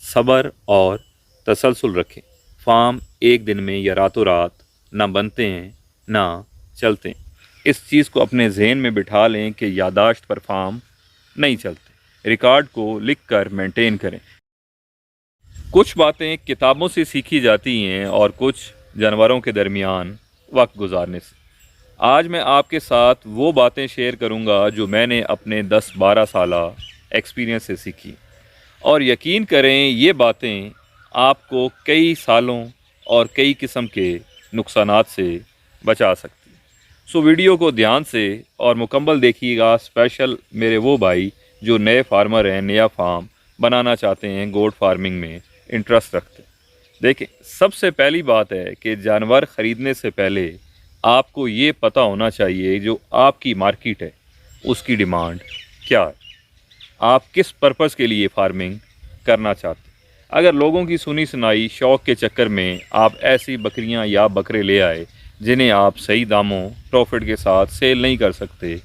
सब्र और तसलसल रखें। फार्म एक दिन में या रातों रात ना बनते हैं ना चलते हैं। इस चीज़ को अपने जहन में बिठा लें कि यादाश्त पर फार्म नहीं चलते। रिकॉर्ड को लिख कर मेंटेन करें। कुछ बातें किताबों से सीखी जाती हैं और कुछ जानवरों के दरमियान वक्त गुजारने से। आज मैं आपके साथ वो बातें शेयर करूंगा जो मैंने अपने 10-12 साला एक्सपीरियंस से सीखी, और यकीन करें ये बातें आपको कई सालों और कई किस्म के नुकसानात से बचा सकती हैं। सो वीडियो को ध्यान से और मुकम्मल देखिएगा, स्पेशल मेरे वो भाई जो नए फार्मर हैं, नया फार्म बनाना चाहते हैं, गोट फार्मिंग में इंटरेस्ट रखते हैं। देखें, सबसे पहली बात है कि जानवर ख़रीदने से पहले आपको ये पता होना चाहिए जो आपकी मार्केट है उसकी डिमांड क्या है, आप किस पर्पज़ के लिए फार्मिंग करना चाहते हैं। अगर लोगों की सुनी सुनाई शौक़ के चक्कर में आप ऐसी बकरियां या बकरे ले आए जिन्हें आप सही दामों प्रॉफिट के साथ सेल नहीं कर सकते,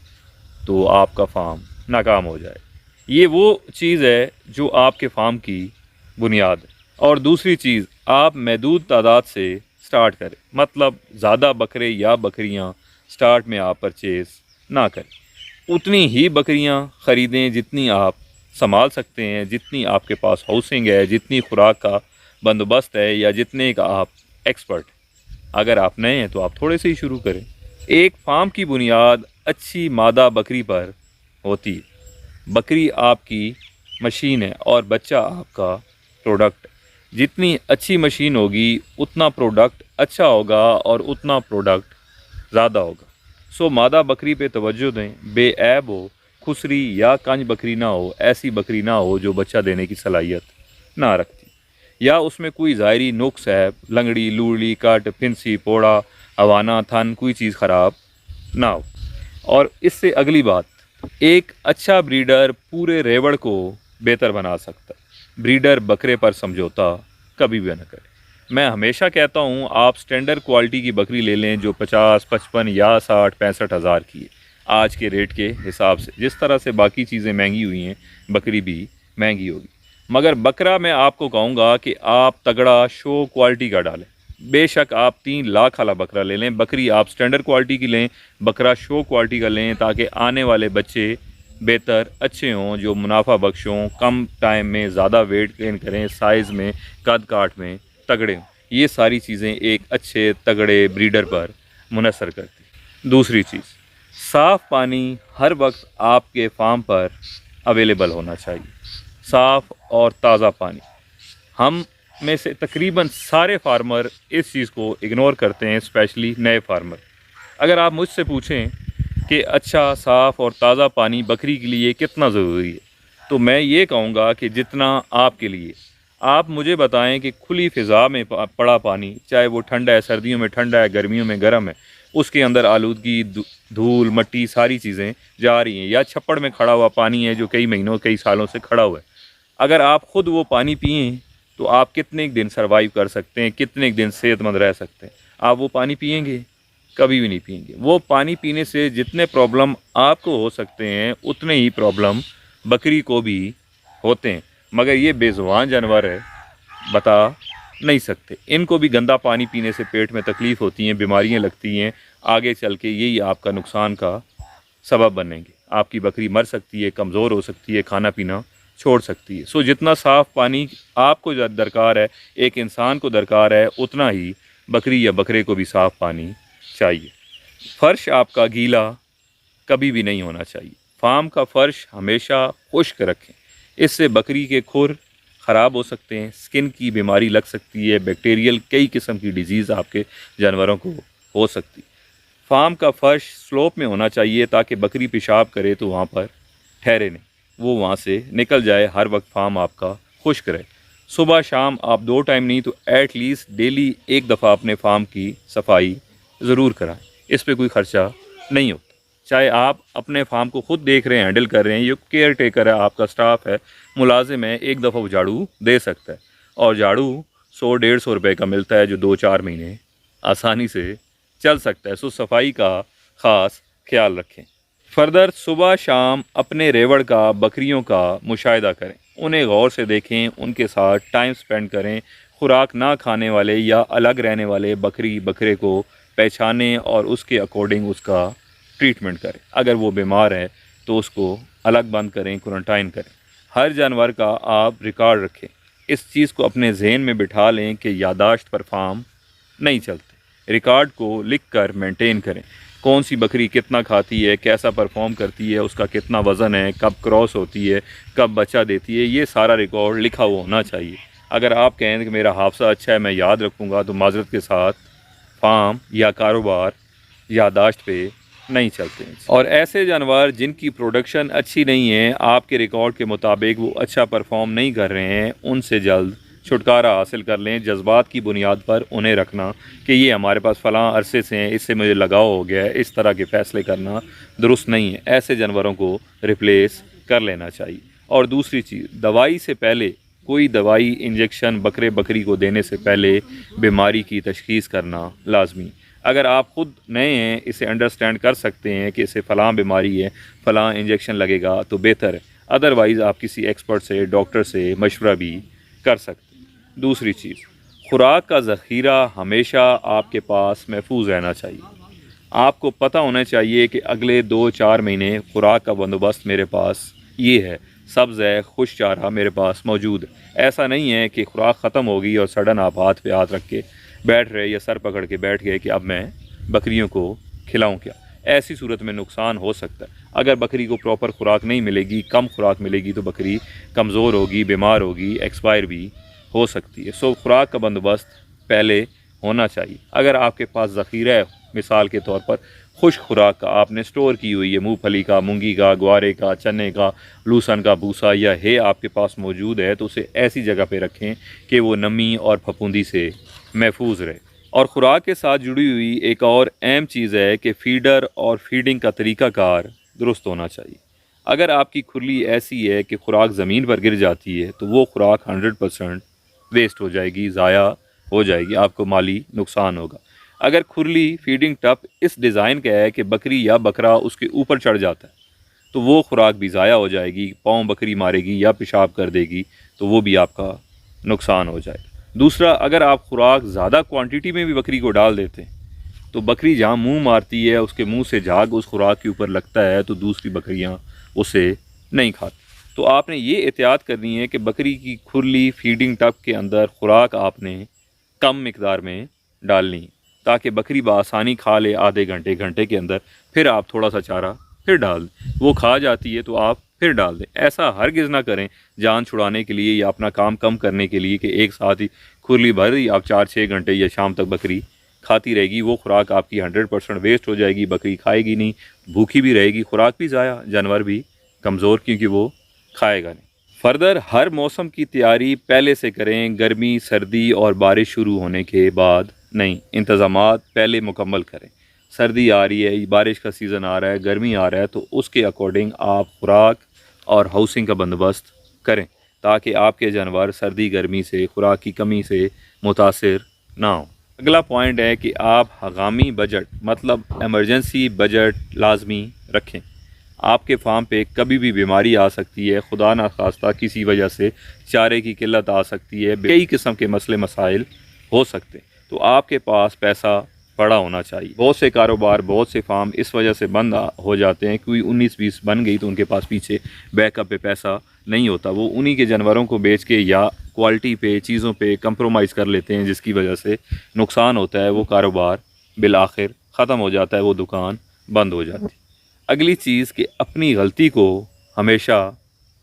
तो आपका फार्म नाकाम हो जाए। ये वो चीज़ है जो आपके फार्म की बुनियाद है। और दूसरी चीज़, आप महदूद तादाद से स्टार्ट करें, मतलब ज़्यादा बकरे या बकरियां स्टार्ट में आप परचेज़ ना करें। उतनी ही बकरियां ख़रीदें जितनी आप संभाल सकते हैं, जितनी आपके पास हाउसिंग है, जितनी खुराक का बंदोबस्त है, या जितने का आप एक्सपर्ट हैं। अगर आप नए हैं तो आप थोड़े से ही शुरू करें। एक फार्म की बुनियाद अच्छी मादा बकरी पर होती है। बकरी आपकी मशीन है और बच्चा आपका प्रोडक्ट है। जितनी अच्छी मशीन होगी उतना प्रोडक्ट अच्छा होगा और उतना प्रोडक्ट ज़्यादा होगा। सो मादा बकरी पे तवज्जो दें। बेऐब हो, खुसरी या कंज बकरी ना हो, ऐसी बकरी ना हो जो बच्चा देने की सलाहियत ना रखती, या उसमें कोई ज़ाहरी नुक्स है, लंगड़ी, लूड़ी, कट, फिंसी, पोड़ा, हवाना, थन, कोई चीज़ ख़राब ना हो। और इससे अगली बात, एक अच्छा ब्रीडर पूरे रेवड़ को बेहतर बना सकता है। ब्रीडर बकरे पर समझौता कभी भी ना करें। मैं हमेशा कहता हूँ आप स्टैंडर्ड क्वालिटी की बकरी ले लें जो 50, 55 या 60, 65 हज़ार की है आज के रेट के हिसाब से। जिस तरह से बाकी चीज़ें महंगी हुई हैं, बकरी भी महंगी होगी। मगर बकरा मैं आपको कहूँगा कि आप तगड़ा शो क्वालिटी का डालें। बेशक आप 3 लाख वाला बकरा ले लें, बकरी आप स्टैंडर्ड क्वालिटी की लें, बकरा शो क्वालिटी का लें, ताकि आने वाले बच्चे बेहतर अच्छे हों, जो मुनाफा बख्श हों, कम टाइम में ज़्यादा वेट गेन करें, साइज़ में, कद काट में तगड़े हों। ये सारी चीज़ें एक अच्छे तगड़े ब्रीडर पर मुनसर करती। दूसरी चीज़, साफ़ पानी हर वक्त आपके फार्म पर अवेलेबल होना चाहिए। साफ़ और ताज़ा पानी। हम में से तकरीबन सारे फार्मर इस चीज़ को इग्नोर करते हैं, स्पेशली नए फार्मर। अगर आप मुझसे पूछें कि अच्छा साफ़ और ताज़ा पानी बकरी के लिए कितना ज़रूरी है, तो मैं ये कहूँगा कि जितना आपके लिए। आप मुझे बताएं कि खुली फ़िज़ा में पड़ा पानी, चाहे वो ठंडा है, सर्दियों में ठंडा है, गर्मियों में गर्म है, उसके अंदर आलूदगी, धूल, मिट्टी, सारी चीज़ें जा रही हैं, या छप्पड़ में खड़ा हुआ पानी है जो कई महीनों कई सालों से खड़ा हुआ है। अगर आप ख़ुद वो पानी पिएँ तो आप कितने दिन सर्वाइव कर सकते हैं, कितने दिन सेहतमंद रह सकते हैं। आप वो पानी पिएंगे? कभी भी नहीं पिएंगे। वो पानी पीने से जितने प्रॉब्लम आपको हो सकते हैं उतने ही प्रॉब्लम बकरी को भी होते हैं। मगर ये बेज़ुबान जानवर है, बता नहीं सकते। इनको भी गंदा पानी पीने से पेट में तकलीफ़ होती हैं, बीमारियां लगती हैं, आगे चल के यही आपका नुकसान का सबब बनेंगे। आपकी बकरी मर सकती है, कमज़ोर हो सकती है, खाना पीना छोड़ सकती है। सो जितना साफ़ पानी आपको दरकार है, एक इंसान को दरकार है, उतना ही बकरी या बकरे को भी साफ़ पानी चाहिए। फ़र्श आपका गीला कभी भी नहीं होना चाहिए। फार्म का फ़र्श हमेशा खुश्क रखें। इससे बकरी के खुर ख़राब हो सकते हैं, स्किन की बीमारी लग सकती है, बैक्टीरियल कई किस्म की डिजीज़ आपके जानवरों को हो सकती है। फार्म का फ़र्श स्लोप में होना चाहिए ताकि बकरी पेशाब करे तो वहाँ पर ठहरे नहीं, वो वहाँ से निकल जाए। हर वक्त फार्म आपका खुश्क रहे। सुबह शाम आप 2 टाइम नहीं तो एट लीस्ट डेली एक दफ़ा अपने फार्म की सफाई ज़रूर कराएं। इस पे कोई ख़र्चा नहीं होता। चाहे आप अपने फार्म को ख़ुद देख रहे हैं, हैंडल कर रहे हैं, ये केयर टेकर है, आपका स्टाफ है, मुलाजिम है, एक दफ़ा वो झाड़ू दे सकता है। और झाड़ू 100-150 रुपये का मिलता है जो 2-4 महीने आसानी से चल सकता है। सो सफाई का ख़ास ख्याल रखें। फर्दर सुबह शाम अपने रेवड़ का, बकरियों का मुशाहिदा करें। انہیں غور سے دیکھیں، ان کے ساتھ ٹائم سپینڈ کریں، خوراک نہ کھانے والے یا الگ رہنے والے بکری بکرے کو پہچانیں اور اس کے اکارڈنگ اس کا ٹریٹمنٹ کریں۔ اگر وہ بیمار ہے تو اس کو الگ بند کریں، کوارنٹائن کریں۔ ہر جانور کا آپ ریکارڈ رکھیں۔ اس چیز کو اپنے ذہن میں بٹھا لیں کہ یادداشت پر فارم نہیں چلتے، ریکارڈ کو لکھ کر مینٹین کریں۔ کون سی بکری کتنا کھاتی ہے، کیسا پرفارم کرتی ہے، اس کا کتنا وزن ہے، کب کراس ہوتی ہے، کب بچہ دیتی ہے، یہ سارا ریکارڈ لکھا ہوا ہونا چاہیے۔ اگر آپ کہیں کہ میرا حافظہ اچھا ہے، میں یاد رکھوں گا، تو معذرت کے ساتھ فارم یا کاروبار یادداشت پہ نہیں چلتے۔ اور ایسے جانور جن کی پروڈکشن اچھی نہیں ہے، آپ کے ریکارڈ کے مطابق وہ اچھا پرفارم نہیں کر رہے ہیں، ان سے جلد چھٹکارا حاصل کر لیں۔ جذبات کی بنیاد پر انہیں رکھنا کہ یہ ہمارے پاس فلاں عرصے سے ہیں، اس سے مجھے لگاؤ ہو گیا ہے، اس طرح کے فیصلے کرنا درست نہیں ہے۔ ایسے جانوروں کو ریپلیس کر لینا چاہیے۔ اور دوسری چیز، دوائی سے پہلے کوئی دوائی انجیکشن بکرے بکری کو دینے سے پہلے بیماری کی تشخیص کرنا لازمی۔ اگر آپ خود نئے ہیں، اسے انڈرسٹینڈ کر سکتے ہیں کہ اسے فلاں بیماری ہے، فلاں انجیکشن لگے گا تو بہتر ہے، ادروائز آپ کسی ایکسپرٹ سے، ڈاکٹر سے مشورہ بھی کر سکتے ہیں۔ دوسری چیز، خوراک کا ذخیرہ ہمیشہ آپ کے پاس محفوظ رہنا چاہیے۔ آپ کو پتہ ہونا چاہیے کہ اگلے 2-4 مہینے خوراک کا بندوبست میرے پاس یہ ہے، سبز ہے، خشک چارہ میرے پاس موجود ہے۔ ایسا نہیں ہے کہ خوراک ختم ہوگی اور سڈن آپ ہاتھ پہ ہاتھ رکھ کے بیٹھ رہے یا سر پکڑ کے بیٹھ گئے کہ اب میں بکریوں کو کھلاؤں کیا۔ ایسی صورت میں نقصان ہو سکتا ہے۔ اگر بکری کو پراپر خوراک نہیں ملے گی، کم خوراک ملے گی، تو بکری کمزور ہوگی، بیمار ہوگی، ایکسپائر بھی ہو سکتی ہے۔ خوراک کا بندوبست پہلے ہونا چاہیے۔ اگر آپ کے پاس ذخیرہ ہے، مثال کے طور پر خشک خوراک کا آپ نے سٹور کی ہوئی ہے، مونگ پھلی کا، مونگی کا، گوارے کا، چنے کا، لوسن کا بھوسا یا ہے آپ کے پاس موجود ہے، تو اسے ایسی جگہ پہ رکھیں کہ وہ نمی اور پھپھوندی سے محفوظ رہے۔ اور خوراک کے ساتھ جڑی ہوئی ایک اور اہم چیز ہے کہ فیڈر اور فیڈنگ کا طریقہ کار درست ہونا چاہیے۔ اگر آپ کی کھرلی ایسی ہے کہ خوراک زمین پر گر جاتی ہے تو وہ خوراک 100% ویسٹ ہو جائے گی، ضائع ہو جائے گی، آپ کو مالی نقصان ہوگا۔ اگر کھرلی فیڈنگ ٹپ اس ڈیزائن کا ہے کہ بکری یا بکرا اس کے اوپر چڑھ جاتا ہے تو وہ خوراک بھی ضائع ہو جائے گی، پاؤں بکری مارے گی یا پیشاب کر دے گی تو وہ بھی آپ کا نقصان ہو جائے گا۔ دوسرا، اگر آپ خوراک زیادہ کوانٹٹی میں بھی بکری کو ڈال دیتے ہیں تو بکری جہاں منہ مارتی ہے، اس کے منہ سے جھاگ اس خوراک کے اوپر لگتا ہے تو دوسری بکریاں اسے نہیں کھاتی۔ تو آپ نے یہ احتیاط کرنی ہے کہ بکری کی کھرلی فیڈنگ ٹب کے اندر خوراک آپ نے کم مقدار میں ڈالنی ہے تاکہ بکری بآسانی کھا لے آدھے گھنٹے کے اندر، پھر آپ تھوڑا سا چارہ پھر ڈال دیں، وہ کھا جاتی ہے تو آپ پھر ڈال دیں۔ ایسا ہرگز نہ کریں جان چھڑانے کے لیے یا اپنا کام کم کرنے کے لیے کہ ایک ساتھ ہی کھرلی بھر دی، آپ 4-6 گھنٹے یا شام تک بکری کھاتی رہے گی، وہ خوراک آپ کی 100% ویسٹ ہو جائے گی، بکری کھائے گی نہیں، بھوکی بھی رہے گی، خوراک بھی ضائع، جانور بھی کمزور کیونکہ وہ کھائے گا نہیں۔ فردر ہر موسم کی تیاری پہلے سے کریں، گرمی، سردی اور بارش شروع ہونے کے بعد نہیں، انتظامات پہلے مکمل کریں۔ سردی آ رہی ہے، بارش کا سیزن آ رہا ہے، گرمی آ رہا ہے، تو اس کے اکارڈنگ آپ خوراک اور ہاؤسنگ کا بندوبست کریں تاکہ آپ کے جانور سردی گرمی سے، خوراک کی کمی سے متاثر نہ ہوں۔ اگلا پوائنٹ ہے کہ آپ ہنگامی بجٹ مطلب ایمرجنسی بجٹ لازمی رکھیں۔ آپ کے فارم پہ کبھی بھی بیماری آ سکتی ہے، خدا نخواستہ کسی وجہ سے چارے کی قلت آ سکتی ہے، کئی قسم کے مسئلے مسائل ہو سکتے ہیں، تو آپ کے پاس پیسہ پڑا ہونا چاہیے۔ بہت سے کاروبار، بہت سے فارم اس وجہ سے بند ہو جاتے ہیں، کوئی 19-20 بن گئی تو ان کے پاس پیچھے بیک اپ پہ پیسہ نہیں ہوتا، وہ انہی کے جانوروں کو بیچ کے یا کوالٹی پہ، چیزوں پہ کمپرومائز کر لیتے ہیں، جس کی وجہ سے نقصان ہوتا ہے، وہ کاروبار بالآخر ختم ہو جاتا ہے، وہ دکان بند ہو جاتی ہے۔ اگلی چیز کہ اپنی غلطی کو ہمیشہ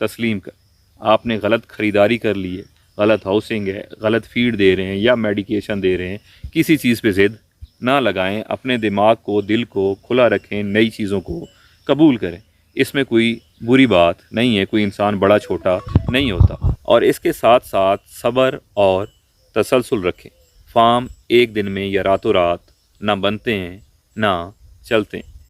تسلیم کریں۔ آپ نے غلط خریداری کر لی ہے، غلط ہاؤسنگ ہے، غلط فیڈ دے رہے ہیں یا میڈیکیشن دے رہے ہیں، کسی چیز پہ ضد نہ لگائیں، اپنے دماغ کو، دل کو کھلا رکھیں، نئی چیزوں کو قبول کریں۔ اس میں کوئی بری بات نہیں ہے، کوئی انسان بڑا چھوٹا نہیں ہوتا، اور اس کے ساتھ ساتھ صبر اور تسلسل رکھیں۔ فارم ایک دن میں یا راتوں رات نہ بنتے ہیں نہ چلتے ہیں۔